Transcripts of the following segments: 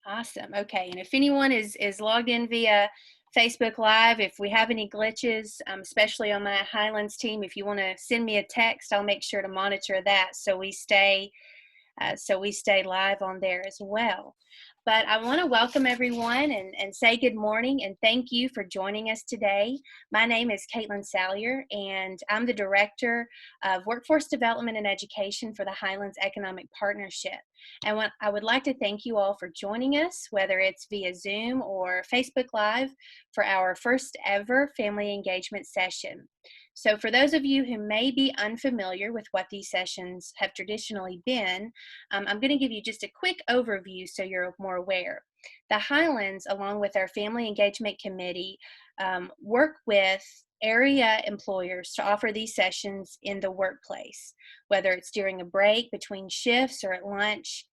Awesome. Okay. And if anyone is logged in via Facebook Live, if we have any glitches, especially on my Highlands team, if you want to send me a text, I'll make sure to monitor that so we stay live on there as well. But I want to welcome everyone and say good morning and thank you for joining us today. My name is Caitlin Salyer, and I'm the Director of Workforce Development and Education for the Highlands Economic Partnership. And I would like to thank you all for joining us, whether it's via Zoom or Facebook Live, for our first ever family engagement session. So for those of you who may be unfamiliar with what these sessions have traditionally been, I'm going to give you just a quick overview so you're more aware. The Highlands, along with our Family Engagement Committee, work with area employers to offer these sessions in the workplace, whether it's during a break, between shifts, or at lunch.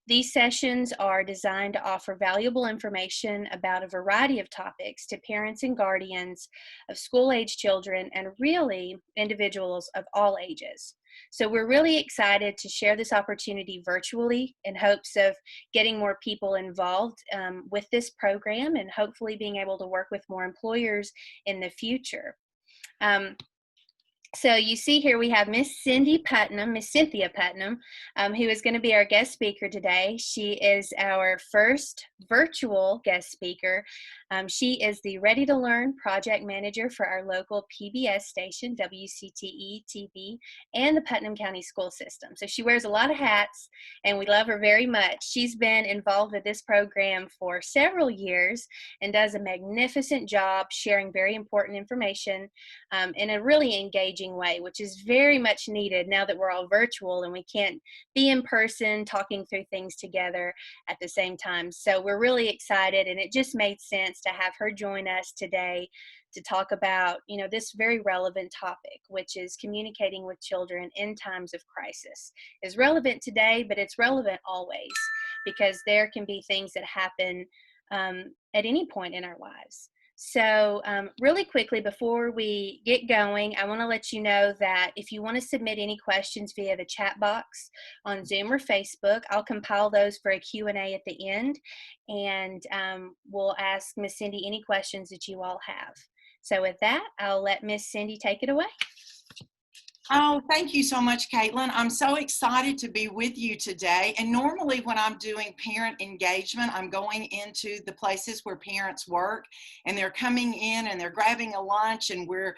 These sessions are designed to offer valuable information about a variety of topics to parents and guardians of school-age children and really individuals of all ages. So we're really excited to share this opportunity virtually in hopes of getting more people involved with this program and hopefully being able to work with more employers in the future. So you see here we have Miss Cynthia Putnam, who is going to be our guest speaker today. She is our first virtual guest speaker. She is the Ready to Learn project manager for our local PBS station, WCTE-TV, and the Putnam County School System. So she wears a lot of hats, and we love her very much. She's been involved with this program for several years and does a magnificent job sharing very important information in a really engaging way, which is very much needed now that we're all virtual and we can't be in person talking through things together at the same time. So we're really excited, and it just made sense to have her join us today to talk about, this very relevant topic, which is communicating with children in times of crisis. Is relevant today, but it's relevant always, because there can be things that happen at any point in our lives. So really quickly, before we get going, I want to let you know that if you want to submit any questions via the chat box on Zoom or Facebook, I'll compile those for a Q&A at the end, and we'll ask Miss Cindy any questions that you all have. So with that, I'll let Miss Cindy take it away. Oh, thank you so much, Caitlin. I'm so excited to be with you today. And normally when I'm doing parent engagement, I'm going into the places where parents work, and they're coming in and they're grabbing a lunch, and we're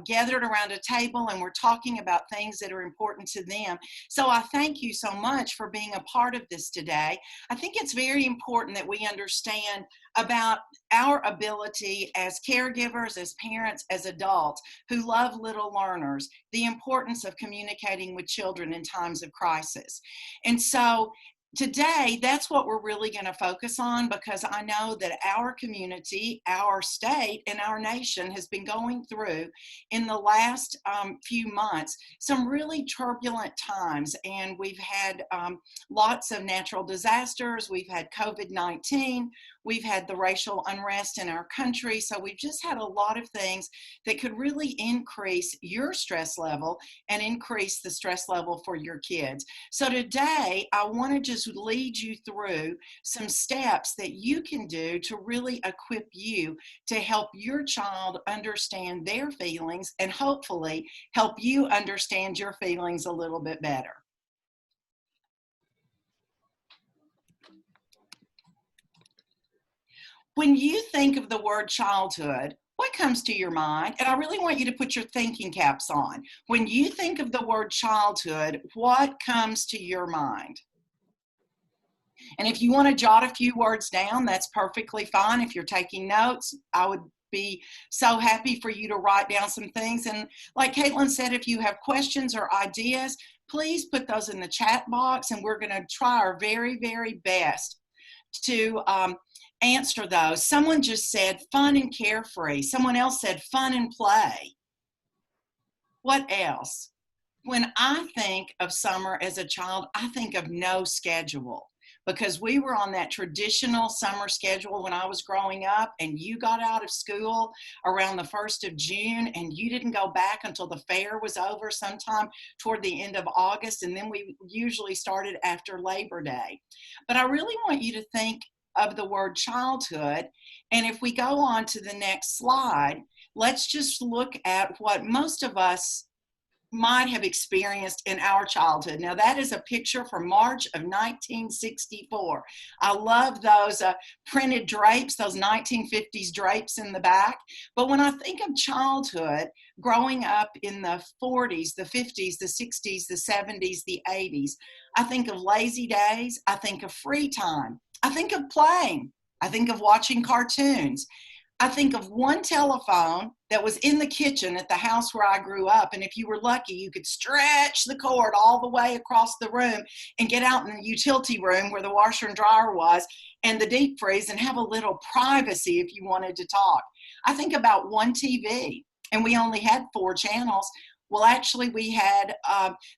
gathered around a table and we're talking about things that are important to them. So I thank you so much for being a part of this today. I think it's very important that we understand about our ability as caregivers, as parents, as adults who love little learners, the importance of communicating with children in times of crisis. And so today, that's what we're really going to focus on, because I know that our community, our state, and our nation has been going through, in the last few months, some really turbulent times. And we've had lots of natural disasters. We've had COVID-19. We've had the racial unrest in our country. So we've just had a lot of things that could really increase your stress level and increase the stress level for your kids. So today, I want to just lead you through some steps that you can do to really equip you to help your child understand their feelings and hopefully help you understand your feelings a little bit better. When you think of the word childhood, what comes to your mind? And I really want you to put your thinking caps on. When you think of the word childhood, what comes to your mind? And if you want to jot a few words down, that's perfectly fine. If you're taking notes, I would be so happy for you to write down some things. And like Caitlin said, if you have questions or ideas, please put those in the chat box, and we're going to try our very, very best to answer those. Someone just said fun and carefree. Someone else said fun and play. What else? When I think of summer as a child, I think of no schedule, because we were on that traditional summer schedule when I was growing up, and you got out of school around the 1st of June, and you didn't go back until the fair was over sometime toward the end of August, and then we usually started after Labor Day. But I really want you to think of the word childhood. And if we go on to the next slide, let's just look at what most of us might have experienced in our childhood. Now, that is a picture from March of 1964. I love those printed drapes, those 1950s drapes in the back. But when I think of childhood, growing up in the 40s, the 50s, the 60s, the 70s, the 80s, I think of lazy days. I think of free time. I think of playing. I think of watching cartoons. I think of one telephone that was in the kitchen at the house where I grew up. And if you were lucky, you could stretch the cord all the way across the room and get out in the utility room where the washer and dryer was and the deep freeze and have a little privacy if you wanted to talk. I think about one TV, and we only had 4 channels. Well, actually, we had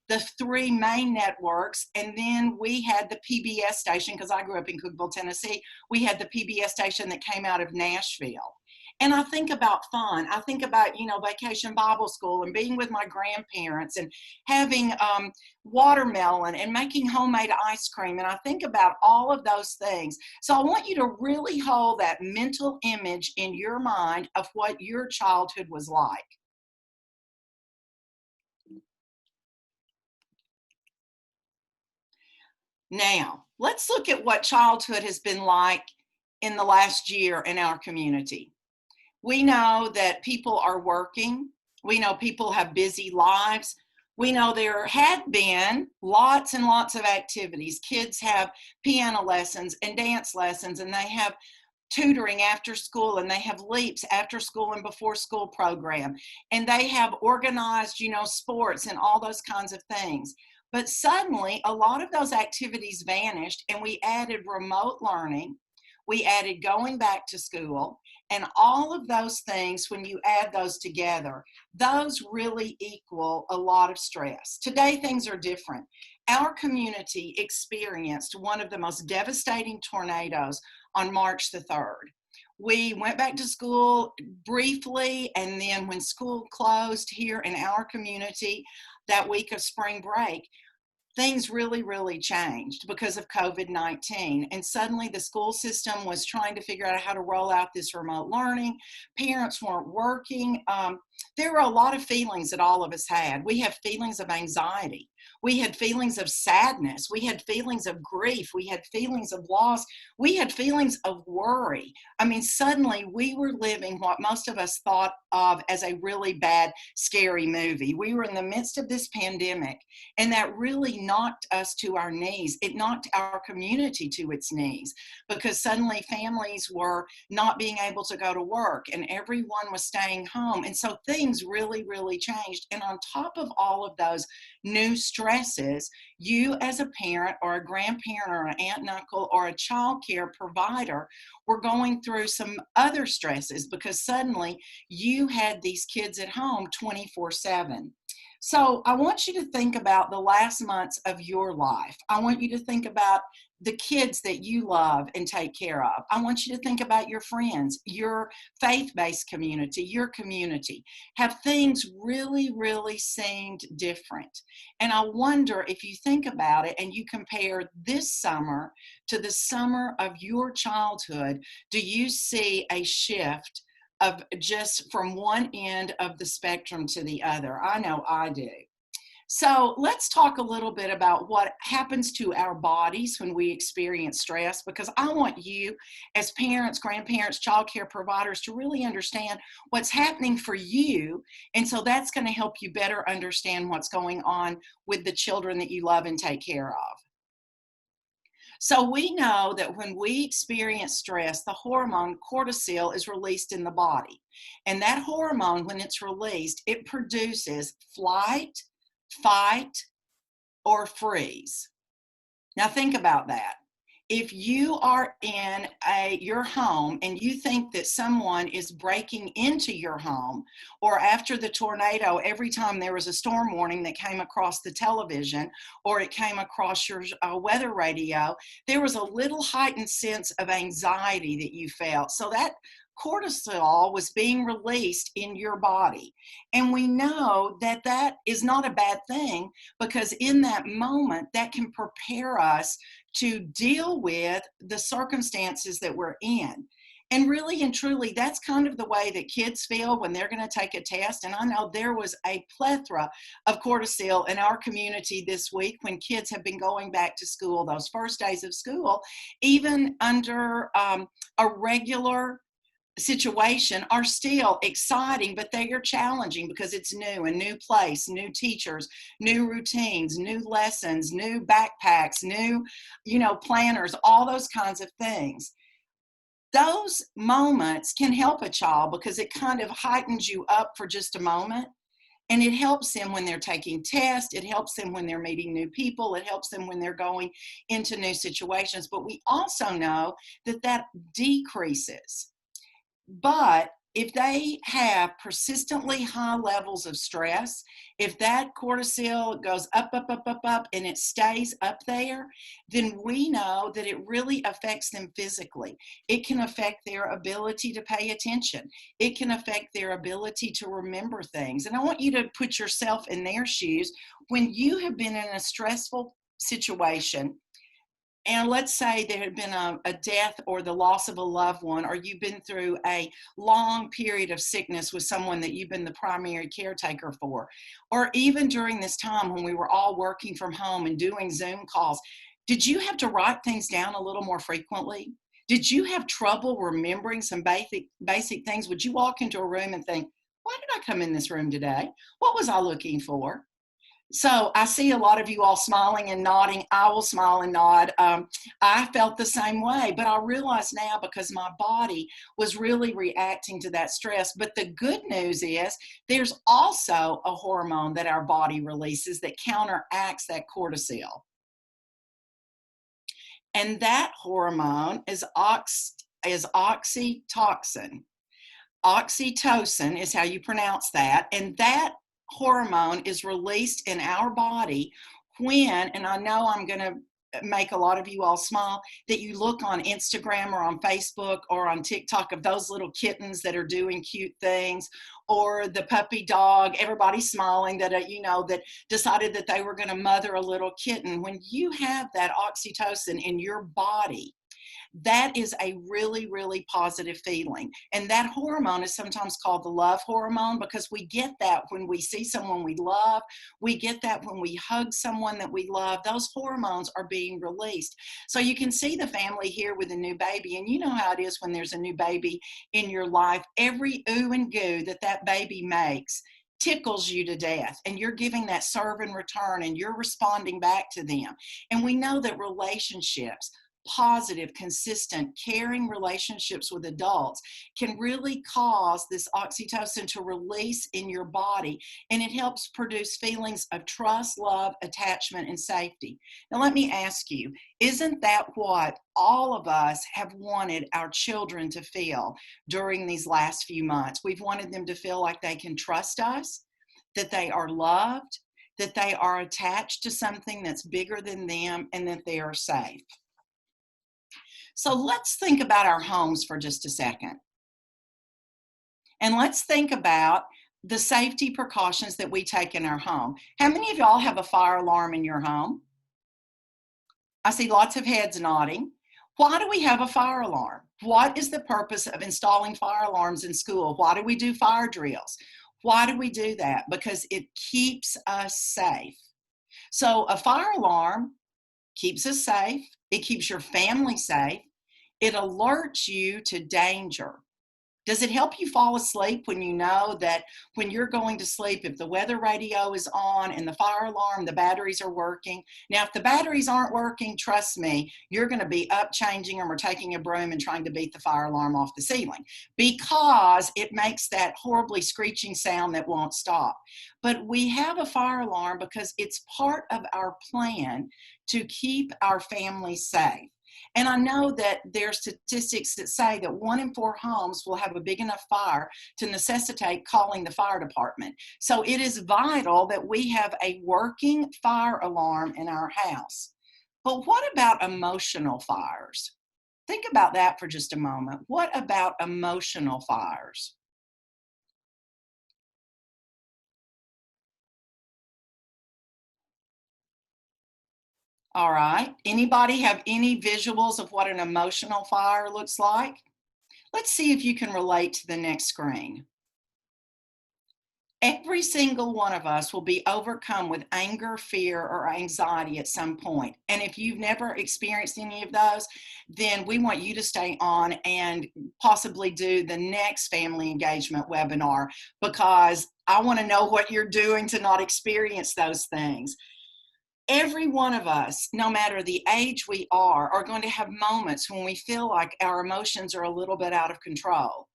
the 3 main networks, and then we had the PBS station, because I grew up in Cookeville, Tennessee. We had the PBS station that came out of Nashville. And I think about fun. I think about, Vacation Bible School and being with my grandparents and having watermelon and making homemade ice cream. And I think about all of those things. So I want you to really hold that mental image in your mind of what your childhood was like. Now, let's look at what childhood has been like in the last year in our community. We know that people are working. We know people have busy lives. We know there had been lots and lots of activities. Kids have piano lessons and dance lessons, and they have tutoring after school, and they have leaps after school and before school program, and they have organized, sports and all those kinds of things. But suddenly, a lot of those activities vanished, and we added remote learning. We added going back to school, and all of those things, when you add those together, those really equal a lot of stress. Today, things are different. Our community experienced one of the most devastating tornadoes on March the 3rd. We went back to school briefly, and then when school closed here in our community that week of spring break, things really, really changed because of COVID-19. And suddenly the school system was trying to figure out how to roll out this remote learning. Parents weren't working. There were a lot of feelings that all of us had. We had feelings of anxiety. We had feelings of sadness. We had feelings of grief. We had feelings of loss. We had feelings of worry. I mean, suddenly we were living what most of us thought of as a really bad, scary movie. We were in the midst of this pandemic, and that really knocked us to our knees. It knocked our community to its knees because suddenly families were not being able to go to work, and everyone was staying home. And so things really, really changed. And on top of all of those new stresses, you as a parent or a grandparent or an aunt and uncle or a child care provider were going through some other stresses because suddenly you had these kids at home 24/7. So I want you to think about the last months of your life. I want you to think about the kids that you love and take care of. I want you to think about your friends, your faith-based community, your community. Have things really, really seemed different? And I wonder if you think about it and you compare this summer to the summer of your childhood, do you see a shift of just from one end of the spectrum to the other? I know I do. So let's talk a little bit about what happens to our bodies when we experience stress, because I want you as parents, grandparents, child care providers to really understand what's happening for you. And so that's going to help you better understand what's going on with the children that you love and take care of. So we know that when we experience stress, the hormone cortisol is released in the body. And that hormone, when it's released, it produces flight, fight, or freeze. Now think about that. If you are in your home and you think that someone is breaking into your home, or after the tornado, every time there was a storm warning that came across the television or it came across your weather radio, there was a little heightened sense of anxiety that you felt. So that cortisol was being released in your body. And we know that that is not a bad thing, because in that moment, that can prepare us to deal with the circumstances that we're in. And really and truly, that's kind of the way that kids feel when they're going to take a test. And I know there was a plethora of cortisol in our community this week when kids have been going back to school, those first days of school, even under a regular situation, are still exciting, but they are challenging because it's new, a new place, new teachers, new routines, new lessons, new backpacks, new, planners, all those kinds of things. Those moments can help a child because it kind of heightens you up for just a moment. And it helps them when they're taking tests. It helps them when they're meeting new people. It helps them when they're going into new situations. But we also know that that decreases. But if they have persistently high levels of stress, if that cortisol goes up, and it stays up there, then we know that it really affects them physically. It can affect their ability to pay attention. It can affect their ability to remember things. And I want you to put yourself in their shoes. When you have been in a stressful situation, and let's say there had been a death or the loss of a loved one, or you've been through a long period of sickness with someone that you've been the primary caretaker for, or even during this time when we were all working from home and doing Zoom calls, did you have to write things down a little more frequently? Did you have trouble remembering some basic things? Would you walk into a room and think, why did I come in this room today? What was I looking for? So I see a lot of you all smiling and nodding. I will smile and nod. I felt the same way, but I realize now because my body was really reacting to that stress. But the good news is there's also a hormone that our body releases that counteracts that cortisol. And that hormone is oxytocin. OXYTOCIN is how you pronounce that. And that hormone is released in our body when, and I know I'm going to make a lot of you all smile, that you look on Instagram or on Facebook or on TikTok of those little kittens that are doing cute things, or the puppy dog, everybody smiling that, that decided that they were going to mother a little kitten. When you have that oxytocin in your body, that is a really, really positive feeling. And that hormone is sometimes called the love hormone because we get that when we see someone we love. We get that when we hug someone that we love. Those hormones are being released. So you can see the family here with a new baby. And you know how it is when there's a new baby in your life. Every ooh and goo that baby makes tickles you to death, and you're giving that serve and return, and you're responding back to them. And we know that relationships, positive, consistent, caring relationships with adults can really cause this oxytocin to release in your body, and it helps produce feelings of trust, love, attachment, and safety. Now, let me ask you, isn't that what all of us have wanted our children to feel during these last few months? We've wanted them to feel like they can trust us, that they are loved, that they are attached to something that's bigger than them, and that they are safe. So let's think about our homes for just a second. And let's think about the safety precautions that we take in our home. How many of y'all have a fire alarm in your home? I see lots of heads nodding. Why do we have a fire alarm? What is the purpose of installing fire alarms in school? Why do we do fire drills? Why do we do that? Because it keeps us safe. So a fire alarm keeps us safe. It keeps your family safe. It alerts you to danger. Does it help you fall asleep when you know that when you're going to sleep, if the weather radio is on and the fire alarm, the batteries are working? Now, if the batteries aren't working, trust me, you're going to be up changing them or taking a broom and trying to beat the fire alarm off the ceiling because it makes that horribly screeching sound that won't stop. But we have a fire alarm because it's part of our plan to keep our family safe. And I know that there are statistics that say that 1 in 4 homes will have a big enough fire to necessitate calling the fire department. So it is vital that we have a working fire alarm in our house. But what about emotional fires? Think about that for just a moment. What about emotional fires? All right. Anybody have any visuals of what an emotional fire looks like? Let's see if you can relate to the next screen. Every single one of us will be overcome with anger, fear, or anxiety at some point. And if you've never experienced any of those, then we want you to stay on and possibly do the next family engagement webinar, because I want to know what you're doing to not experience those things. Every one of us, no matter the age we are going to have moments when we feel like our emotions are a little bit out of control.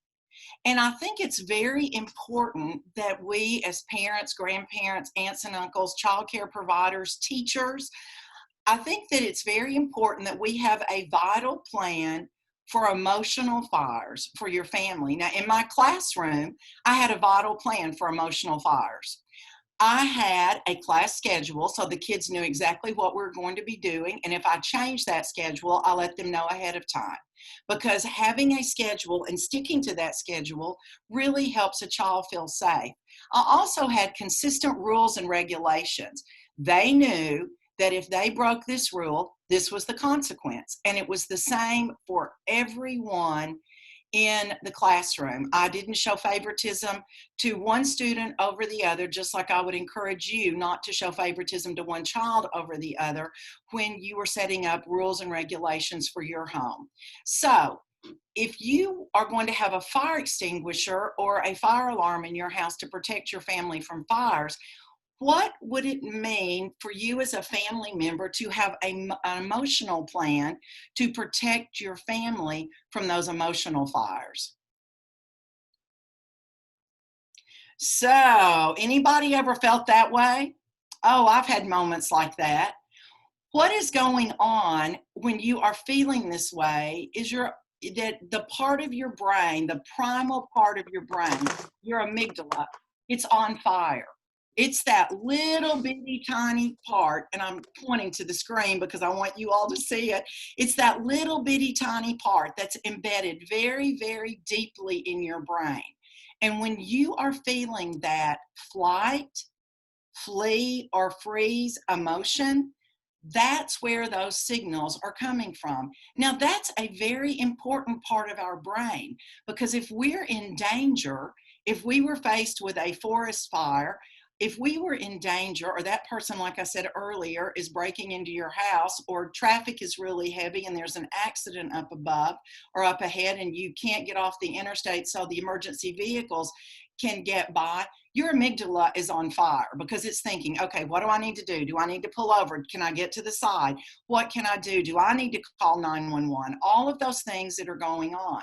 And I think it's very important that we as parents, grandparents, aunts and uncles, child care providers, teachers, I think that it's very important that we have a vital plan for emotional fires for your family. Now, in my classroom, I had a vital plan for emotional fires. I had a class schedule so the kids knew exactly what we were going to be doing. And if I changed that schedule, I let them know ahead of time. Because having a schedule and sticking to that schedule really helps a child feel safe. I also had consistent rules and regulations. They knew that if they broke this rule, this was the consequence. And it was the same for everyone in the classroom. I didn't show favoritism to one student over the other, just like I would encourage you not to show favoritism to one child over the other when you were setting up rules and regulations for your home. So if you are going to have a fire extinguisher or a fire alarm in your house to protect your family from fires, what would it mean for you as a family member to have an emotional plan to protect your family from those emotional fires? So, anybody ever felt that way? Oh, I've had moments like that. What is going on when you are feeling this way is that the part of your brain, the primal part of your brain, your amygdala, it's on fire. It's that little bitty tiny part, and I'm pointing to the screen because I want you all to see it. It's that little bitty tiny part that's embedded very, very deeply in your brain. And when you are feeling that flight, flee, or freeze emotion, that's where those signals are coming from. Now, that's a very important part of our brain, because if we're in danger, if we were faced with a forest fire, if we were in danger, or that person, like I said earlier, is breaking into your house, or traffic is really heavy and there's an accident up above or up ahead and you can't get off the interstate so the emergency vehicles can get by, your amygdala is on fire because it's thinking, okay, what do I need to do? Do I need to pull over? Can I get to the side? What can I do? Do I need to call 911? All of those things that are going on.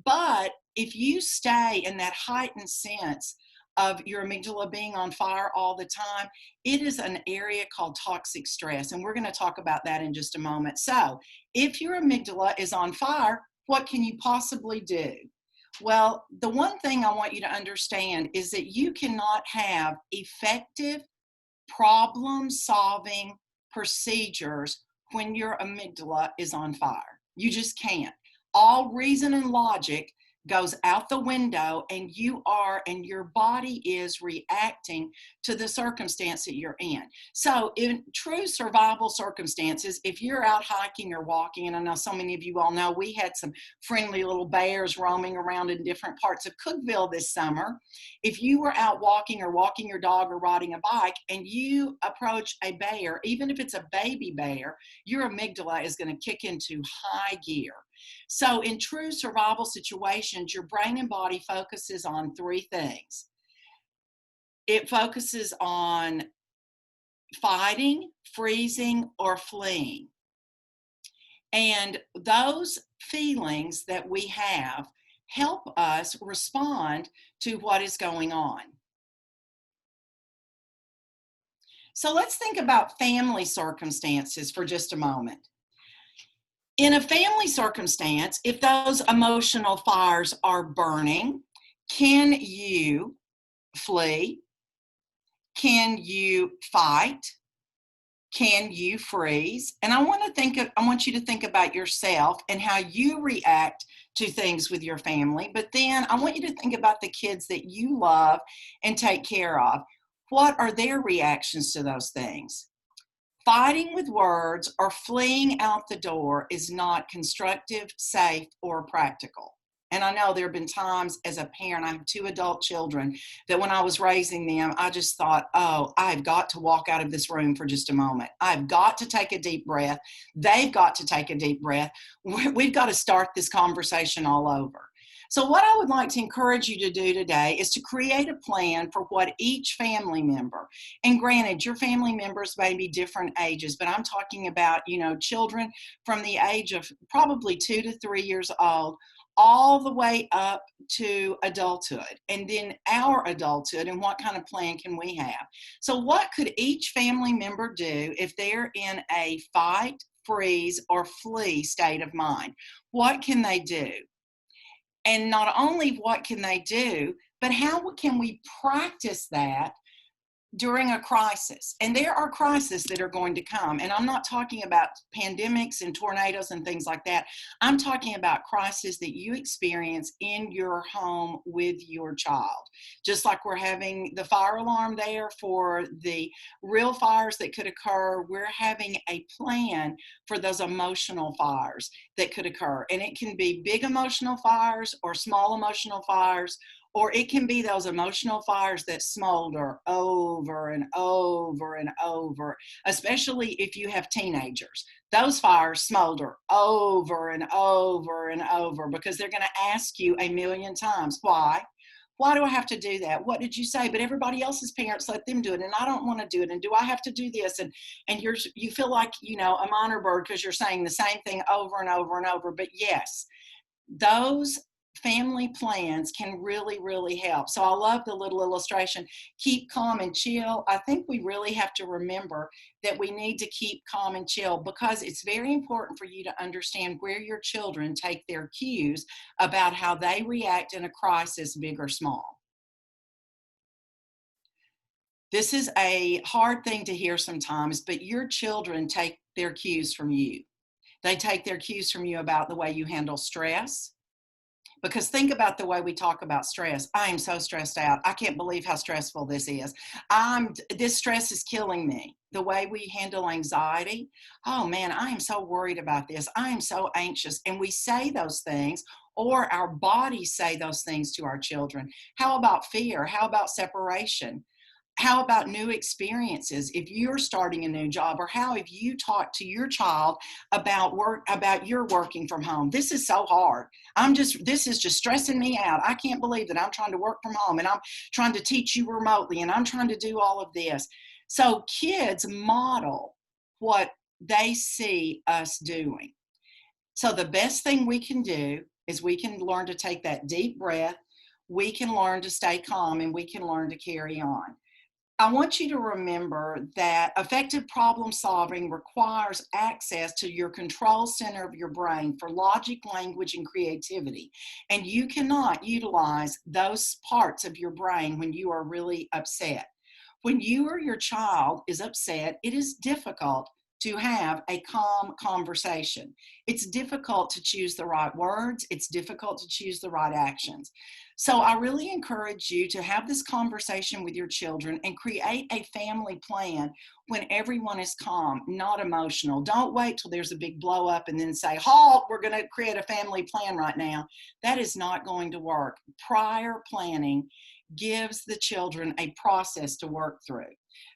But if you stay in that heightened sense of your amygdala being on fire all the time, it is an area called toxic stress. And we're going to talk about that in just a moment. So if your amygdala is on fire, what can you possibly do? Well, the one thing I want you to understand is that you cannot have effective problem-solving procedures when your amygdala is on fire. You just can't. All reason and logic goes out the window, and your body is reacting to the circumstance that you're in. So in true survival circumstances, if you're out hiking or walking, and I know so many of you all know we had some friendly little bears roaming around in different parts of Cookeville this summer. If you were out walking or walking your dog or riding a bike and you approach a bear, even if it's a baby bear, your amygdala is going to kick into high gear. So in true survival situations, your brain and body focuses on three things. It focuses on fighting, freezing, or fleeing. And those feelings that we have help us respond to what is going on. So let's think about family circumstances for just a moment. In a family circumstance, if those emotional fires are burning, can you flee? Can you fight? Can you freeze? And I want you to think about yourself and how you react to things with your family. But then I want you to think about the kids that you love and take care of. What are their reactions to those things? Fighting with words or fleeing out the door is not constructive, safe, or practical. And I know there have been times as a parent, I have 2 adult children, that when I was raising them, I just thought, oh, I've got to walk out of this room for just a moment. I've got to take a deep breath. They've got to take a deep breath. We've got to start this conversation all over. So what I would like to encourage you to do today is to create a plan for what each family member, and granted, your family members may be different ages, but I'm talking about, children from the age of probably 2 to 3 years old, all the way up to adulthood, and then our adulthood, and what kind of plan can we have? So what could each family member do if they're in a fight, freeze, or flee state of mind? What can they do? And not only what can they do, but how can we practice that during a crisis? And there are crises that are going to come. And I'm not talking about pandemics and tornadoes and things like that. I'm talking about crises that you experience in your home with your child. Just like we're having the fire alarm there for the real fires that could occur, we're having a plan for those emotional fires that could occur. And it can be big emotional fires or small emotional fires, or it can be those emotional fires that smolder over and over and over, especially if you have teenagers. Those fires smolder over and over and over because they're going to ask you a million times, why? Why do I have to do that? What did you say? But everybody else's parents let them do it, and I don't want to do it. And do I have to do this? And you feel like, a minor bird because you're saying the same thing over and over and over. But yes, those family plans can really, really help. So I love the little illustration, keep calm and chill. I think we really have to remember that we need to keep calm and chill, because it's very important for you to understand where your children take their cues about how they react in a crisis, big or small. This is a hard thing to hear sometimes, but your children take their cues from you. They take their cues from you about the way you handle stress. Because think about the way we talk about stress. I am so stressed out. I can't believe how stressful this is. This stress is killing me. The way we handle anxiety. Oh man, I am so worried about this. I am so anxious. And we say those things, or our bodies say those things to our children. How about fear? How about separation? How about new experiences if you're starting a new job? Or how have you talked to your child about your working from home? This is so hard. This is just stressing me out. I can't believe that I'm trying to work from home and I'm trying to teach you remotely and I'm trying to do all of this. So kids model what they see us doing. So the best thing we can do is we can learn to take that deep breath. We can learn to stay calm, and we can learn to carry on. I want you to remember that effective problem solving requires access to your control center of your brain for logic, language, and creativity. And you cannot utilize those parts of your brain when you are really upset. When you or your child is upset, it is difficult to have a calm conversation. It's difficult to choose the right words. It's difficult to choose the right actions. So I really encourage you to have this conversation with your children and create a family plan when everyone is calm, not emotional. Don't wait till there's a big blow up and then say, halt, we're going to create a family plan right now. That is not going to work. Prior planning gives the children a process to work through.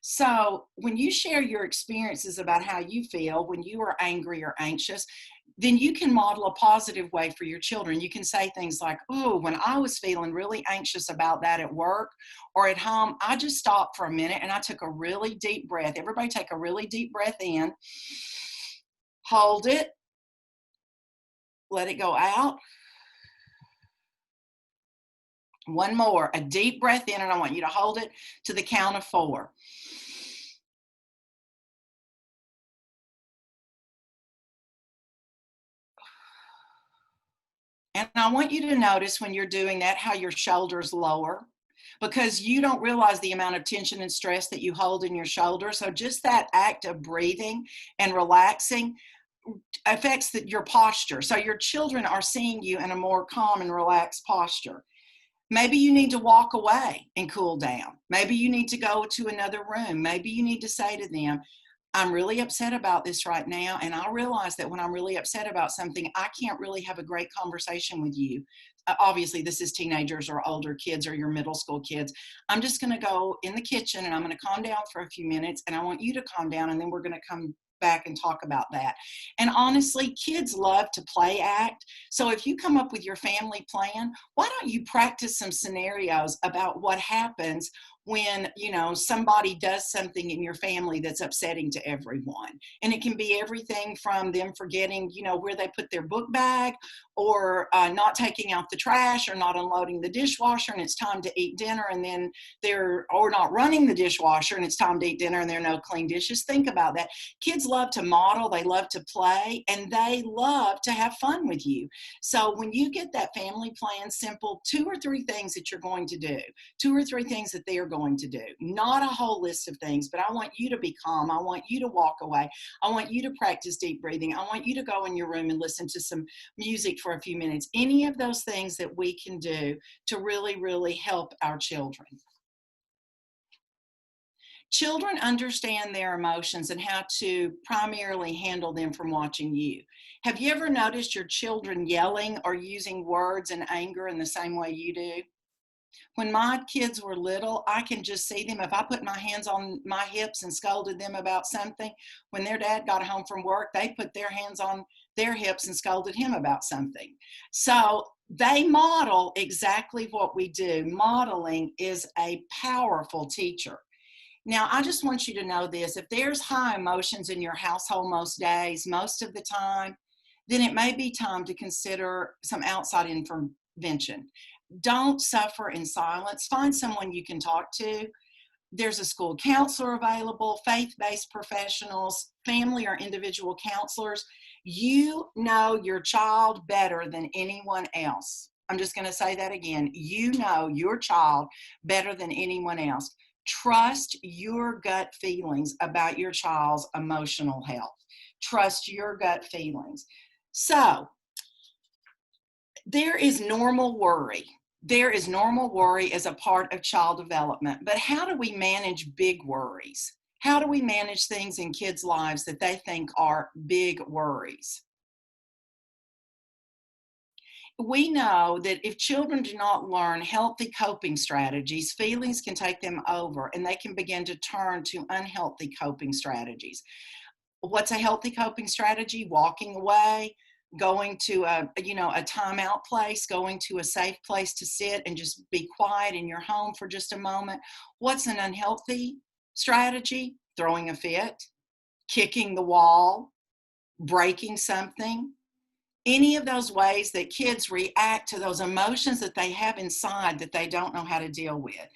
So when you share your experiences about how you feel when you are angry or anxious, then you can model a positive way for your children. You can say things like, oh, when I was feeling really anxious about that at work or at home, I just stopped for a minute and I took a really deep breath. Everybody take a really deep breath in, hold it, let it go out. One more, a deep breath in, and I want you to hold it to the count of 4. And I want you to notice when you're doing that, how your shoulders lower, because you don't realize the amount of tension and stress that you hold in your shoulders. So just that act of breathing and relaxing affects your posture. So your children are seeing you in a more calm and relaxed posture. Maybe you need to walk away and cool down. Maybe you need to go to another room. Maybe you need to say to them, I'm really upset about this right now. And I realize that when I'm really upset about something, I can't really have a great conversation with you. Obviously, this is teenagers or older kids or your middle school kids. I'm just going to go in the kitchen and I'm going to calm down for a few minutes. And I want you to calm down. And then we're going to come back and talk about that. And honestly, kids love to play act. So if you come up with your family plan, why don't you practice some scenarios about what happens when, you know, somebody does something in your family that's upsetting to everyone. And it can be everything from them forgetting, you know, where they put their book bag, or not taking out the trash, or not unloading the dishwasher and it's time to eat dinner, and then or not running the dishwasher and it's time to eat dinner and there are no clean dishes. Think about that. Kids love to model, they love to play, and they love to have fun with you. So when you get that family plan simple, 2 or 3 things that you're going to do, 2 or 3 things that they are going to do, not a whole list of things, but I want you to be calm. I want you to walk away. I want you to practice deep breathing. I want you to go in your room and listen to some music for a few minutes. Any of those things that we can do to really, really help our children. Children understand their emotions and how to primarily handle them from watching you. Have you ever noticed your children yelling or using words and anger in the same way you do? When my kids were little, I can just see them. If I put my hands on my hips and scolded them about something, when their dad got home from work, they put their hands on their hips and scolded him about something. So they model exactly what we do. Modeling is a powerful teacher. Now, I just want you to know this. If there's high emotions in your household most days, most of the time, then it may be time to consider some outside intervention. Don't suffer in silence. Find someone you can talk to. There's a school counselor available, faith-based professionals, family or individual counselors. You know your child better than anyone else. I'm just going to say that again. You know your child better than anyone else. Trust your gut feelings about your child's emotional health. Trust your gut feelings. So, there is normal worry. There is normal worry as a part of child development. But how do we manage big worries? How do we manage things in kids' lives that they think are big worries? We know that if children do not learn healthy coping strategies, feelings can take them over and they can begin to turn to unhealthy coping strategies. What's a healthy coping strategy? Walking away, going to a timeout place, going to a safe place to sit and just be quiet in your home for just a moment. What's an unhealthy strategy? Throwing a fit, kicking the wall, breaking something. Any of those ways that kids react to those emotions that they have inside that they don't know how to deal with.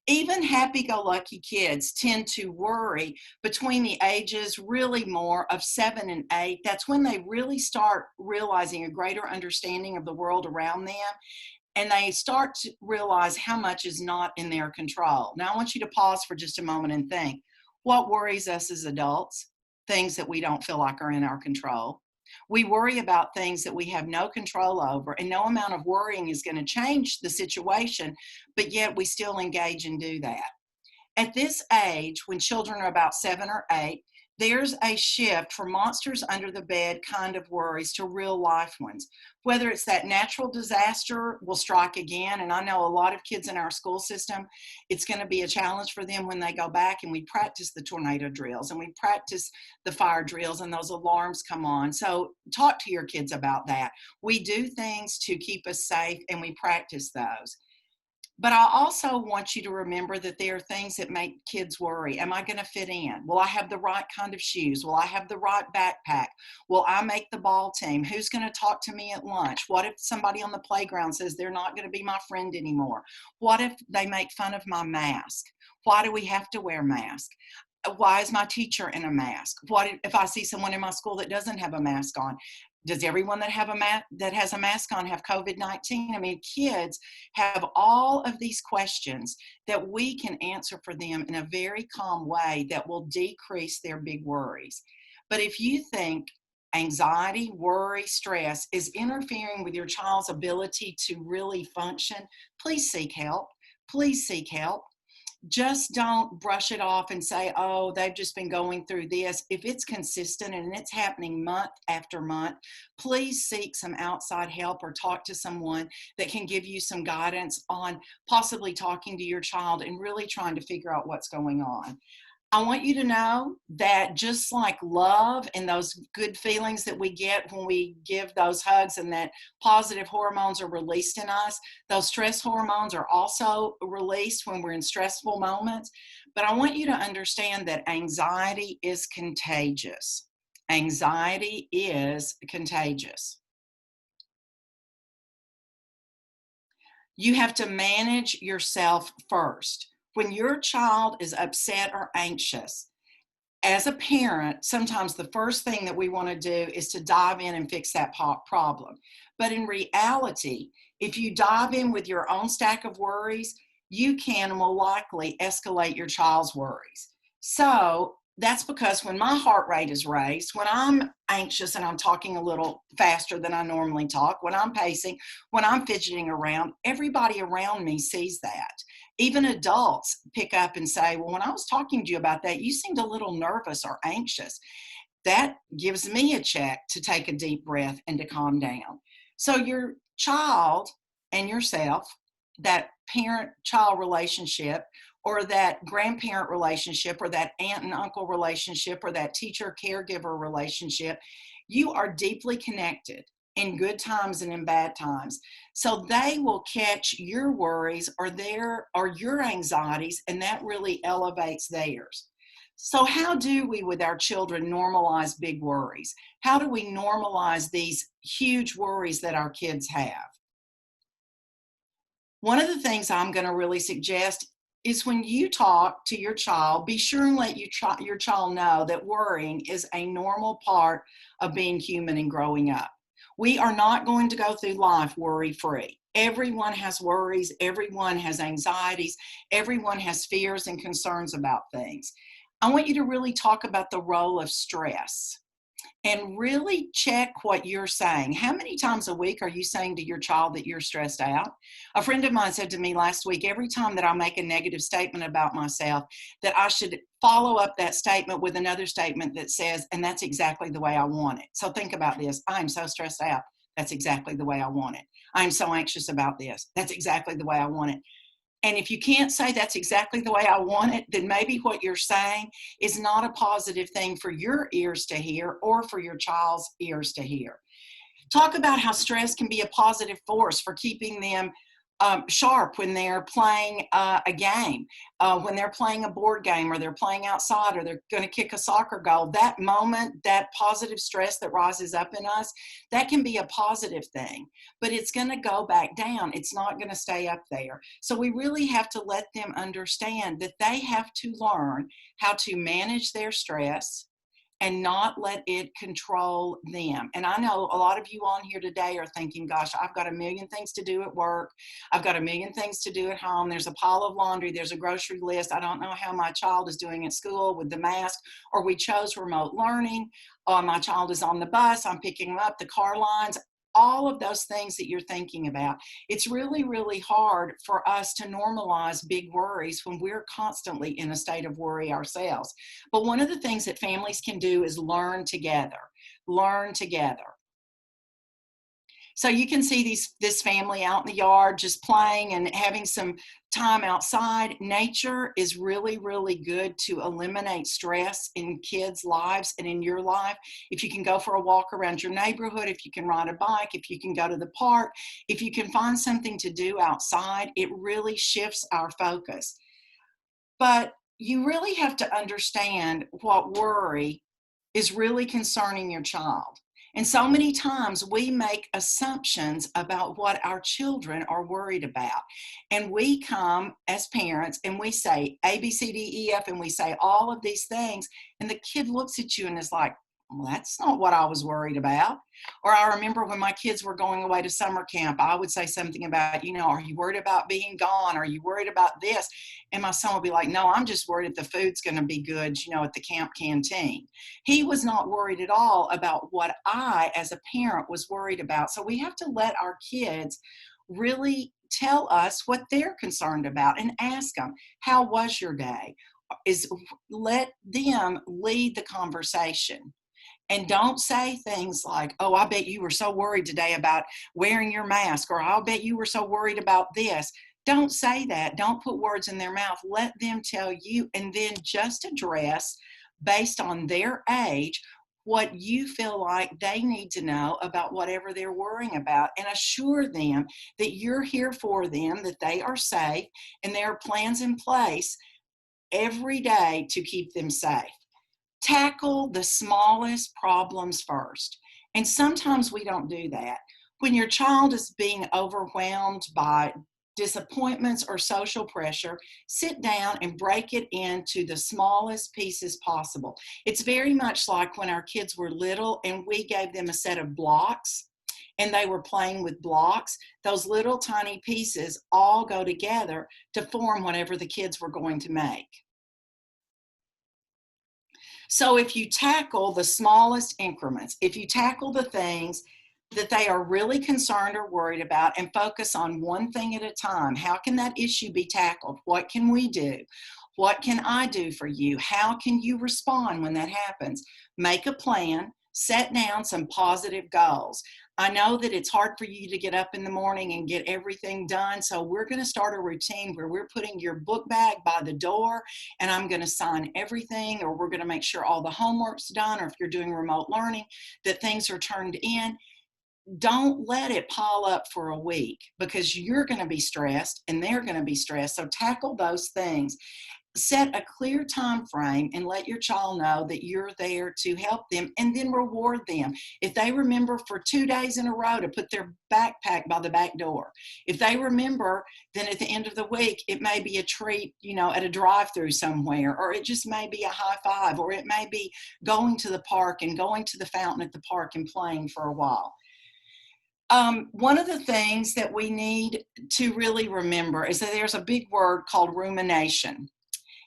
Even happy-go-lucky kids tend to worry between the ages really more of 7 and 8. That's when they really start realizing a greater understanding of the world around them, and they start to realize how much is not in their control. Now, I want you to pause for just a moment and think, what worries us as adults? Things that we don't feel like are in our control. We worry about things that we have no control over, and no amount of worrying is going to change the situation, but yet we still engage and do that. At this age, when children are about 7 or 8, there's a shift from monsters under the bed kind of worries to real life ones. Whether it's that natural disaster will strike again, and I know a lot of kids in our school system, it's going to be a challenge for them when they go back, and we practice the tornado drills and we practice the fire drills and those alarms come on. So talk to your kids about that. We do things to keep us safe and we practice those. But I also want you to remember that there are things that make kids worry. Am I going to fit in? Will I have the right kind of shoes? Will I have the right backpack? Will I make the ball team? Who's going to talk to me at lunch? What if somebody on the playground says they're not going to be my friend anymore? What if they make fun of my mask? Why do we have to wear masks? Why is my teacher in a mask? What if I see someone in my school that doesn't have a mask on? Does everyone that has a mask on have COVID-19? I mean, kids have all of these questions that we can answer for them in a very calm way that will decrease their big worries. But if you think anxiety, worry, stress is interfering with your child's ability to really function, please seek help. Please seek help. Just don't brush it off and say, oh, they've just been going through this. If it's consistent and it's happening month after month, please seek some outside help or talk to someone that can give you some guidance on possibly talking to your child and really trying to figure out what's going on. I want you to know that just like love and those good feelings that we get when we give those hugs and that positive hormones are released in us, those stress hormones are also released when we're in stressful moments. But I want you to understand that anxiety is contagious. Anxiety is contagious. You have to manage yourself first. When your child is upset or anxious, as a parent, sometimes the first thing that we want to do is to dive in and fix that problem. But in reality, if you dive in with your own stack of worries, you can and will likely escalate your child's worries. So that's because when my heart rate is raised, when I'm anxious and I'm talking a little faster than I normally talk, when I'm pacing, when I'm fidgeting around, everybody around me sees that. Even adults pick up and say, well, when I was talking to you about that, you seemed a little nervous or anxious. That gives me a check to take a deep breath and to calm down. So your child and yourself, that parent-child relationship or that grandparent relationship or that aunt and uncle relationship or that teacher-caregiver relationship, you are deeply connected in good times and in bad times. So they will catch your worries or your anxieties, and that really elevates theirs. So how do we, with our children, normalize big worries? How do we normalize these huge worries that our kids have? One of the things I'm going to really suggest is when you talk to your child, be sure and let your child know that worrying is a normal part of being human and growing up. We are not going to go through life worry-free. Everyone has worries, everyone has anxieties, everyone has fears and concerns about things. I want you to really talk about the role of stress and really check what you're saying. How many times a week are you saying to your child that you're stressed out? A friend of mine said to me last week, every time that I make a negative statement about myself, that I should follow up that statement with another statement that says, and that's exactly the way I want it. So think about this. I'm so stressed out. That's exactly the way I want it. I'm so anxious about this. That's exactly the way I want it. And if you can't say that's exactly the way I want it, then maybe what you're saying is not a positive thing for your ears to hear or for your child's ears to hear. Talk about how stress can be a positive force for keeping them sharp when they're playing a game, when they're playing a board game or they're playing outside or they're going to kick a soccer goal. That moment, that positive stress that rises up in us, that can be a positive thing, but it's going to go back down. It's not going to stay up there. So we really have to let them understand that they have to learn how to manage their stress and not let it control them. And I know a lot of you on here today are thinking, gosh, I've got a million things to do at work. I've got a million things to do at home. There's a pile of laundry. There's a grocery list. I don't know how my child is doing at school with the mask, or we chose remote learning. My child is on the bus. I'm picking up the car lines. All of those things that you're thinking about. It's really, really hard for us to normalize big worries when we're constantly in a state of worry ourselves. But one of the things that families can do is learn together. Learn together. So you can see this family out in the yard just playing and having some time outside. Nature is really, really good to eliminate stress in kids' lives and in your life. If you can go for a walk around your neighborhood, if you can ride a bike, if you can go to the park, if you can find something to do outside, it really shifts our focus. But you really have to understand what worry is really concerning your child. And so many times we make assumptions about what our children are worried about. And we come as parents and we say A, B, C, D, E, F, and we say all of these things. And the kid looks at you and is like, well, that's not what I was worried about. Or I remember when my kids were going away to summer camp, I would say something about, are you worried about being gone? Are you worried about this? And my son would be like, no, I'm just worried if the food's going to be good, at the camp canteen. He was not worried at all about what I, as a parent, was worried about. So we have to let our kids really tell us what they're concerned about and ask them, how was your day? Let them lead the conversation. And don't say things like, oh, I bet you were so worried today about wearing your mask, or I'll bet you were so worried about this. Don't say that. Don't put words in their mouth. Let them tell you, and then just address, based on their age, what you feel like they need to know about whatever they're worrying about, and assure them that you're here for them, that they are safe, and there are plans in place every day to keep them safe. Tackle the smallest problems first. And sometimes we don't do that. When your child is being overwhelmed by disappointments or social pressure, sit down and break it into the smallest pieces possible. It's very much like when our kids were little and we gave them a set of blocks and they were playing with blocks. Those little tiny pieces all go together to form whatever the kids were going to make. So if you tackle the smallest increments, if you tackle the things that they are really concerned or worried about and focus on one thing at a time, how can that issue be tackled? What can we do? What can I do for you? How can you respond when that happens? Make a plan, set down some positive goals. I know that it's hard for you to get up in the morning and get everything done, so we're going to start a routine where we're putting your book bag by the door, and I'm going to sign everything, or we're going to make sure all the homework's done, or if you're doing remote learning, that things are turned in. Don't let it pile up for a week, because you're going to be stressed and they're going to be stressed. So tackle those things. Set a clear time frame and let your child know that you're there to help them, and then reward them. If they remember for 2 days in a row to put their backpack by the back door, if they remember, then at the end of the week, it may be a treat, at a drive-through somewhere, or it just may be a high five, or it may be going to the park and going to the fountain at the park and playing for a while. One of the things that we need to really remember is that there's a big word called rumination.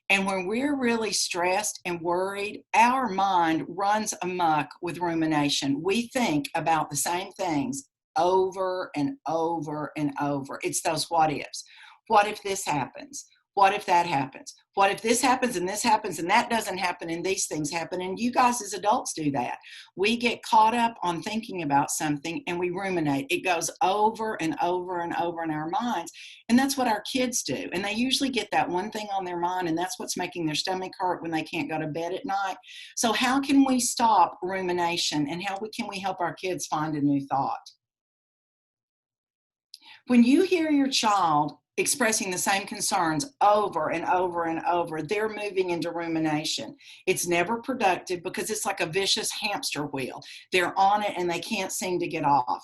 And when we're really stressed and worried, our mind runs amok with rumination. We think about the same things over and over and over. It's those what ifs. What if this happens? What if that happens? What if this happens and that doesn't happen and these things happen? And you guys as adults do that. We get caught up on thinking about something and we ruminate. It goes over and over and over in our minds. And that's what our kids do. And they usually get that one thing on their mind, and that's what's making their stomach hurt when they can't go to bed at night. So how can we stop rumination, and how can we help our kids find a new thought? When you hear your child expressing the same concerns over and over and over, they're moving into rumination. It's never productive because it's like a vicious hamster wheel. They're on it and they can't seem to get off.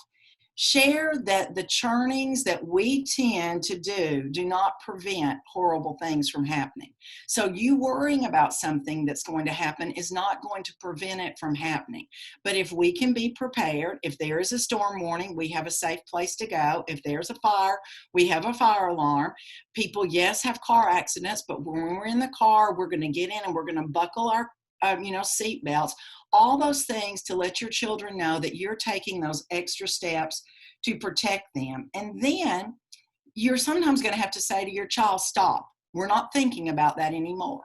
Share that the churnings that we tend to do not prevent horrible things from happening. So you worrying about something that's going to happen is not going to prevent it from happening. But if we can be prepared, if there is a storm warning, we have a safe place to go. If there's a fire, we have a fire alarm. People, yes, have car accidents, but when we're in the car, we're going to get in and we're going to buckle our seat belts, all those things to let your children know that you're taking those extra steps to protect them. And then you're sometimes going to have to say to your child, stop. We're not thinking about that anymore.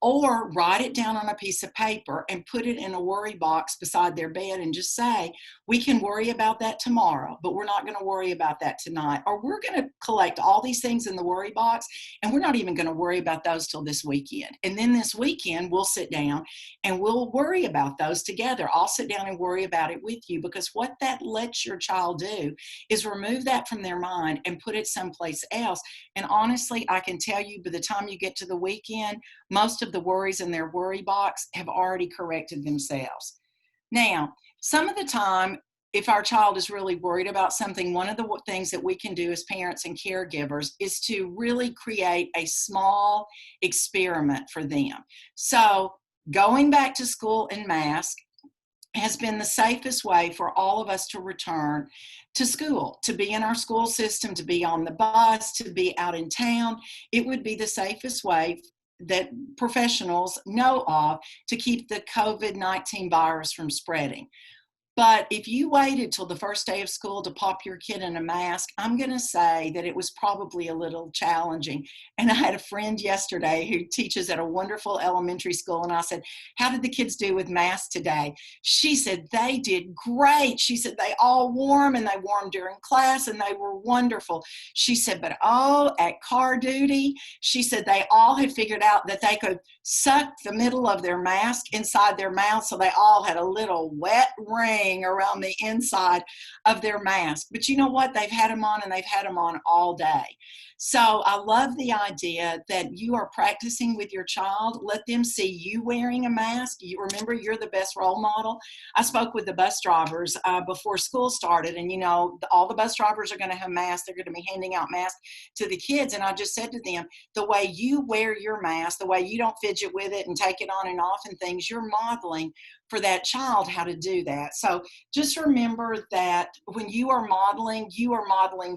Or write it down on a piece of paper and put it in a worry box beside their bed and just say, we can worry about that tomorrow, but we're not going to worry about that tonight. Or we're going to collect all these things in the worry box, and we're not even going to worry about those till this weekend. And then this weekend, we'll sit down and we'll worry about those together. I'll sit down and worry about it with you, because what that lets your child do is remove that from their mind and put it someplace else. And honestly, I can tell you, by the time you get to the weekend, most of the worries in their worry box have already corrected themselves. Now, some of the time, if our child is really worried about something, one of the things that we can do as parents and caregivers is to really create a small experiment for them. So going back to school in mask has been the safest way for all of us to return to school, to be in our school system, to be on the bus, to be out in town. It would be the safest way that professionals know of to keep the COVID-19 virus from spreading. But if you waited till the first day of school to pop your kid in a mask, I'm going to say that it was probably a little challenging. And I had a friend yesterday who teaches at a wonderful elementary school, and I said, how did the kids do with masks today? She said, they did great. She said, they all wore them, and they wore them during class, and they were wonderful. She said, but oh, at car duty, she said they all had figured out that they could suck the middle of their mask inside their mouth, so they all had a little wet ring around the inside of their mask. But you know what? They've had them on, and they've had them on all day. So I love the idea that you are practicing with your child. Let them see you wearing a mask. You remember, you're the best role model. I spoke with the bus drivers before school started, and all the bus drivers are going to have masks. They're going to be handing out masks to the kids. And I just said to them, the way you wear your mask, the way you don't fidget with it and take it on and off and things, you're modeling for that child how to do that. So just remember that when you are modeling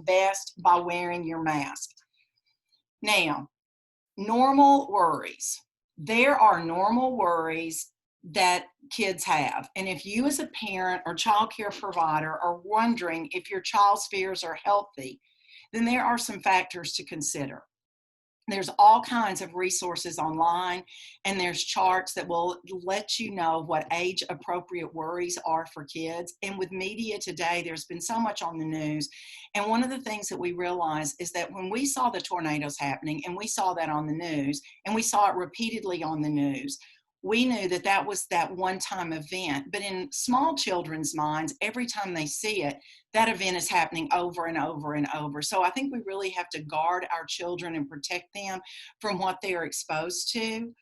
best by wearing your mask. Now, normal worries. There are normal worries that kids have. And if you as a parent or child care provider are wondering if your child's fears are healthy, then there are some factors to consider. There's all kinds of resources online, and there's charts that will let you know what age appropriate worries are for kids. And with media today, there's been so much on the news. And one of the things that we realize is that when we saw the tornadoes happening, and we saw that on the news, and we saw it repeatedly on the news, we knew that that was that one-time event. But in small children's minds, every time they see it, that event is happening over and over and over. So I think we really have to guard our children and protect them from what they are exposed to.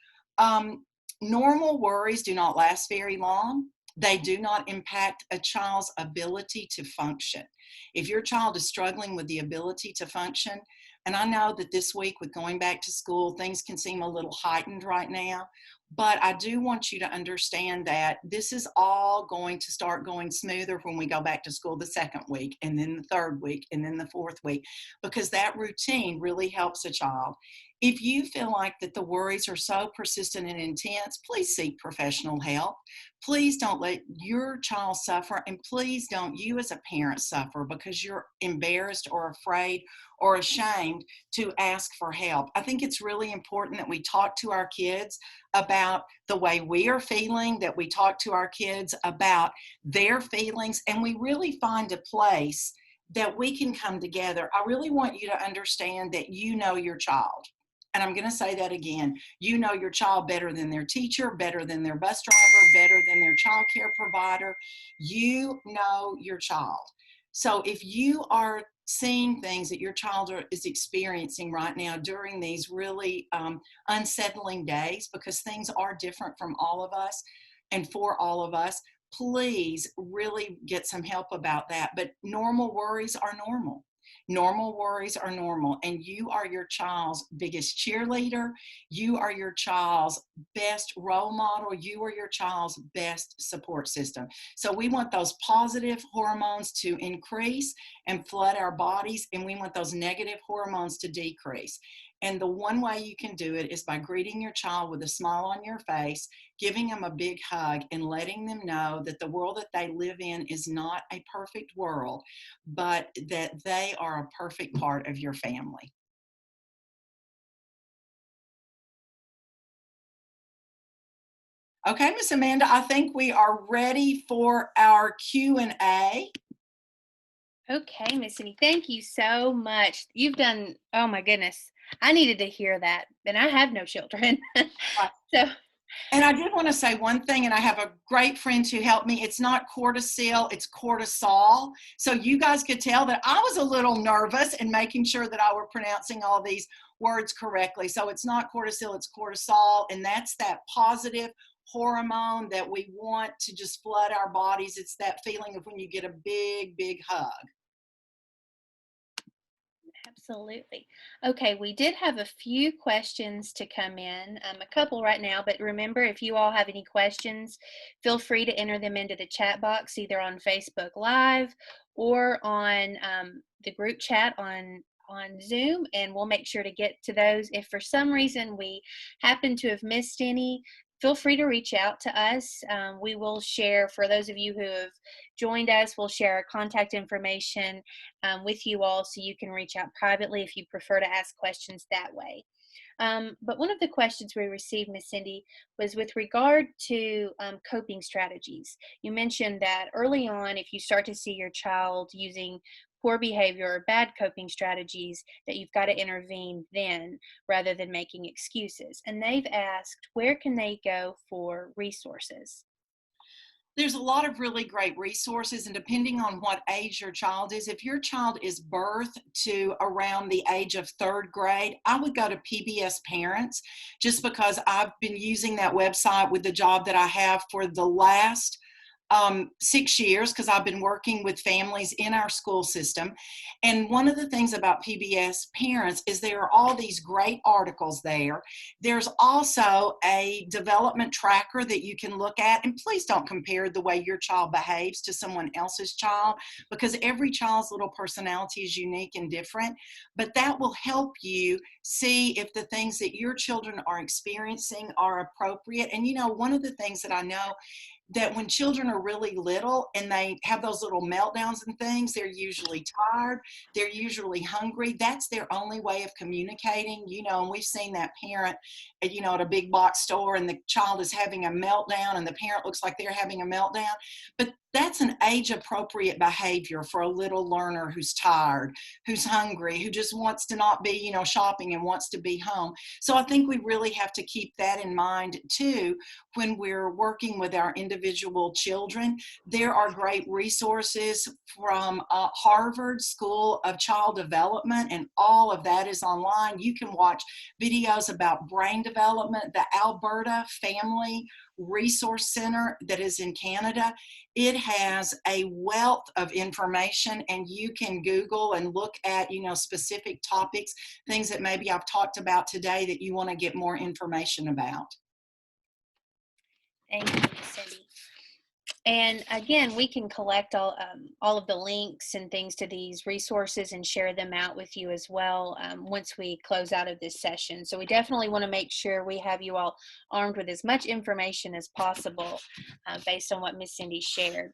Normal worries do not last very long. They do not impact a child's ability to function. If your child is struggling with the ability to function, and I know that this week with going back to school, things can seem a little heightened right now, but I do want you to understand that this is all going to start going smoother when we go back to school the second week, and then the third week, and then the fourth week, because that routine really helps a child. If you feel like that the worries are so persistent and intense, please seek professional help. Please don't let your child suffer, and please don't you as a parent suffer because you're embarrassed or afraid or ashamed to ask for help. I think it's really important that we talk to our kids about the way we are feeling, that we talk to our kids about their feelings, and we really find a place that we can come together. I really want you to understand that you know your child. And I'm going to say that again. You know your child better than their teacher, better than their bus driver, better than their child care provider. You know your child. So if you are seeing things that your child is experiencing right now during these really unsettling days, because things are different from all of us and for all of us, please really get some help about that. But normal worries are normal. Normal worries are normal, and you are your child's biggest cheerleader. You are your child's best role model. You are your child's best support system. So we want those positive hormones to increase and flood our bodies, and we want those negative hormones to decrease. And the one way you can do it is by greeting your child with a smile on your face, giving them a big hug, and letting them know that the world that they live in is not a perfect world, but that they are a perfect part of your family. Okay, Miss Amanda, I think we are ready for our Q&A. Okay, Miss Cindy, thank you so much. You've done, oh my goodness, I needed to hear that, and I have no children. So, And I did want to say one thing, and I have a great friend who helped me. It's not cortisol, it's cortisol. So you guys could tell that I was a little nervous in making sure that I were pronouncing all these words correctly. So it's not cortisol, it's cortisol, and that's that positive hormone that we want to just flood our bodies. It's that feeling of when you get a big, big hug. absolutely. Okay, we did have a few questions to come in, a couple right now, but remember, if you all have any questions, feel free to enter them into the chat box, either on Facebook Live or on the group chat on Zoom, and we'll make sure to get to those. If for some reason we happen to have missed any, feel free to reach out to us. We will share, for those of you who have joined us, we'll share our contact information with you all so you can reach out privately if you prefer to ask questions that way. But one of the questions we received, Miss Cindy, was with regard to coping strategies. You mentioned that early on, if you start to see your child using poor behavior or bad coping strategies, that you've got to intervene then rather than making excuses. And they've asked, where can they go for resources? There's a lot of really great resources, and depending on what age your child is, if your child is birthed to around the age of 3rd grade, I would go to PBS Parents, just because I've been using that website with the job that I have for the last 6 years, because I've been working with families in our school system. And one of the things about PBS Parents is there are all these great articles there. There's also a development tracker that you can look at. And please don't compare the way your child behaves to someone else's child, because every child's little personality is unique and different. But that will help you see if the things that your children are experiencing are appropriate. And one of the things that I know, that when children are really little and they have those little meltdowns and things, they're usually tired, they're usually hungry. That's their only way of communicating, and we've seen that parent, at a big box store, and the child is having a meltdown and the parent looks like they're having a meltdown. But that's an age-appropriate behavior for a little learner who's tired, who's hungry, who just wants to not be, shopping and wants to be home. So I think we really have to keep that in mind too when we're working with our individual children. There are great resources from Harvard School of Child Development, and all of that is online. You can watch videos about brain development. The Alberta Family Resource Center that is in Canada, it has a wealth of information, and you can Google and look at, specific topics, things that maybe I've talked about today that you want to get more information about. Thank you, Ms. Cindy. And again, we can collect all of the links and things to these resources and share them out with you as well once we close out of this session. So we definitely want to make sure we have you all armed with as much information as possible based on what Ms. Cindy shared.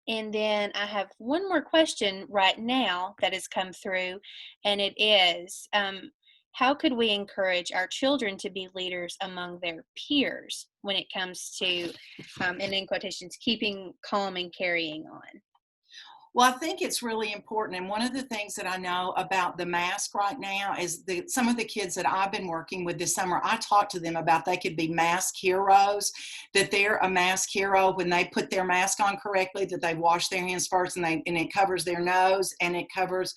And then I have one more question right now that has come through, and it is, how could we encourage our children to be leaders among their peers when it comes to, and in quotations, keeping calm and carrying on? Well, I think it's really important. And one of the things that I know about the mask right now is that some of the kids that I've been working with this summer, I talked to them about they could be mask heroes, that they're a mask hero when they put their mask on correctly, that they wash their hands first, and it covers their nose and it covers,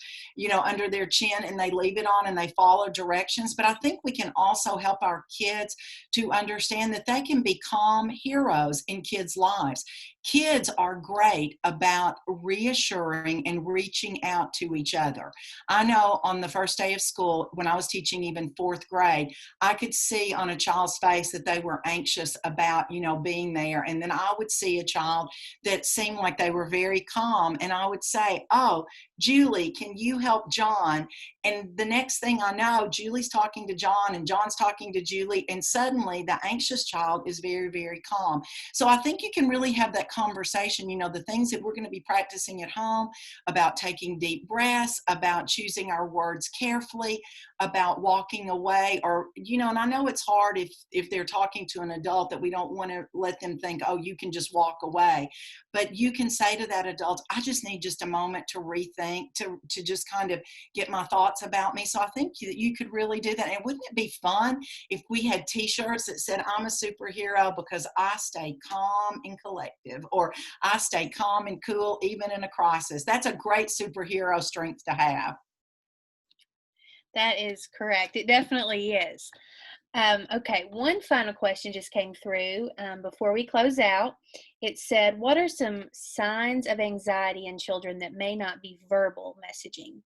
under their chin, and they leave it on and they follow directions. But I think we can also help our kids to understand that they can be calm heroes in kids' lives. Kids are great about reassuring and reaching out to each other. I know on the first day of school, when I was teaching even 4th grade, I could see on a child's face that they were anxious about, being there. And then I would see a child that seemed like they were very calm. And I would say, "Oh, Julie, can you help John?" And the next thing I know, Julie's talking to John and John's talking to Julie. And suddenly the anxious child is very, very calm. So I think you can really have that conversation, the things that we're going to be practicing at home, about taking deep breaths, about choosing our words carefully, about walking away, or, and I know it's hard if they're talking to an adult that we don't want to let them think, "Oh, you can just walk away." But you can say to that adult, "I just need just a moment to rethink, to just kind of get my thoughts about me." So I think that you could really do that. And wouldn't it be fun if we had t-shirts that said, "I'm a superhero because I stay calm and collective," or "I stay calm and cool even in a crisis"? That's a great superhero strength to have. That is correct. It definitely is. Okay, one final question just came through before we close out. It said, what are some signs of anxiety in children that may not be verbal messaging?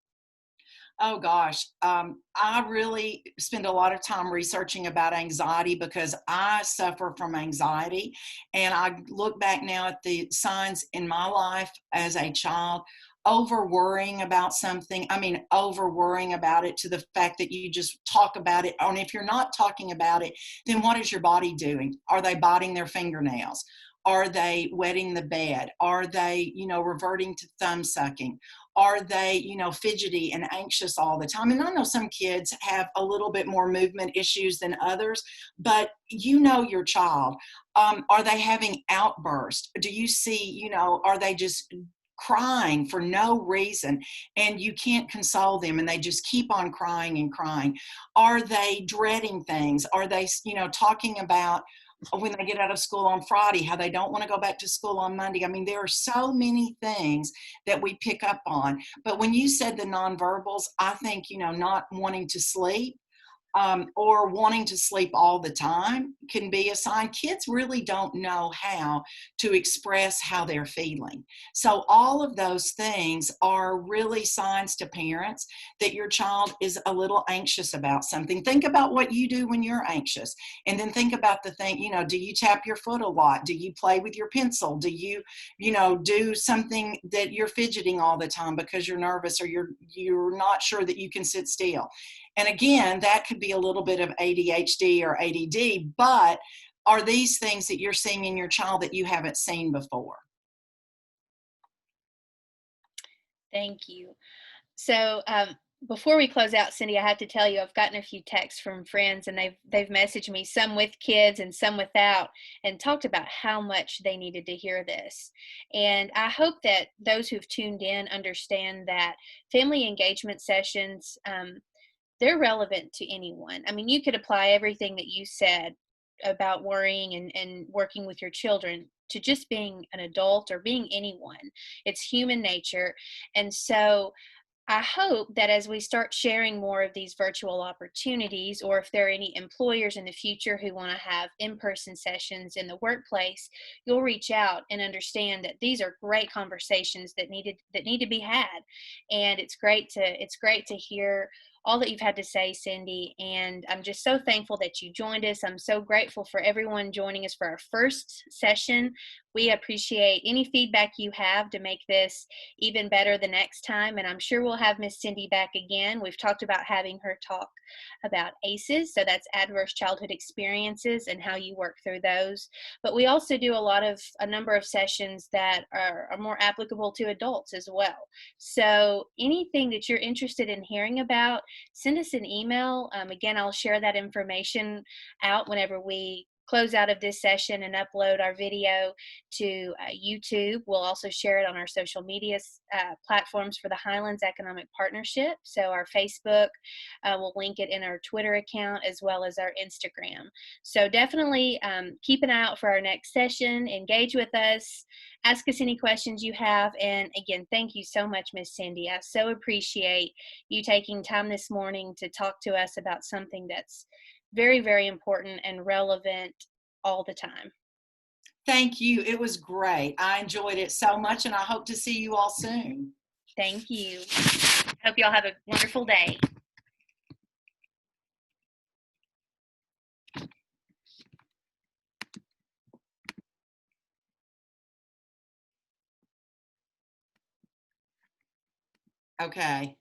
Oh gosh, I really spend a lot of time researching about anxiety because I suffer from anxiety. And I look back now at the signs in my life as a child. over worrying about something. I mean, over worrying about it to the fact that you just talk about it. And if you're not talking about it, then what is your body doing? Are they biting their fingernails? Are they wetting the bed? Are they, reverting to thumb sucking? Are they, fidgety and anxious all the time? And I know some kids have a little bit more movement issues than others, but you know your child. Are they having outbursts? Do you see, are they just crying for no reason and you can't console them and they just keep on crying and crying? Are they dreading things? Are they, talking about when they get out of school on Friday, how they don't want to go back to school on Monday? I mean, there are so many things that we pick up on. But when you said the nonverbals, I think, not wanting to sleep, or wanting to sleep all the time can be a sign. Kids really don't know how to express how they're feeling. So all of those things are really signs to parents that your child is a little anxious about something. Think about what you do when you're anxious, and then think about the thing, do you tap your foot a lot? Do you play with your pencil? Do you, do something that you're fidgeting all the time because you're nervous, or you're not sure that you can sit still? And again, that could be a little bit of ADHD or ADD, but are these things that you're seeing in your child that you haven't seen before? Thank you. So before we close out, Cindy, I have to tell you, I've gotten a few texts from friends, and they've messaged me, some with kids and some without, and talked about how much they needed to hear this. And I hope that those who've tuned in understand that family engagement sessions, they're relevant to anyone. I mean, you could apply everything that you said about worrying and working with your children to just being an adult or being anyone. It's human nature. And so I hope that as we start sharing more of these virtual opportunities, or if there are any employers in the future who want to have in-person sessions in the workplace, you'll reach out and understand that these are great conversations that need to be had. And it's great to hear all that you've had to say, Cindy. And I'm just so thankful that you joined us. I'm so grateful for everyone joining us for our first session. We appreciate any feedback you have to make this even better the next time. And I'm sure we'll have Miss Cindy back again. We've talked about having her talk about ACEs, so that's adverse childhood experiences, and how you work through those. But we also do a number of sessions that are more applicable to adults as well. So anything that you're interested in hearing about, send us an email. Again, I'll share that information out whenever we close out of this session and upload our video to YouTube. We'll also share it on our social media platforms for the Highlands Economic Partnership. So our Facebook, we'll link it in our Twitter account as well as our Instagram. So definitely keep an eye out for our next session. Engage with us. Ask us any questions you have. And again, thank you so much, Miss Cindy. I so appreciate you taking time this morning to talk to us about something that's very, very important and relevant all the time. Thank you. It was great. I enjoyed it so much, and I hope to see you all soon. Thank you. I hope you all have a wonderful day. Okay.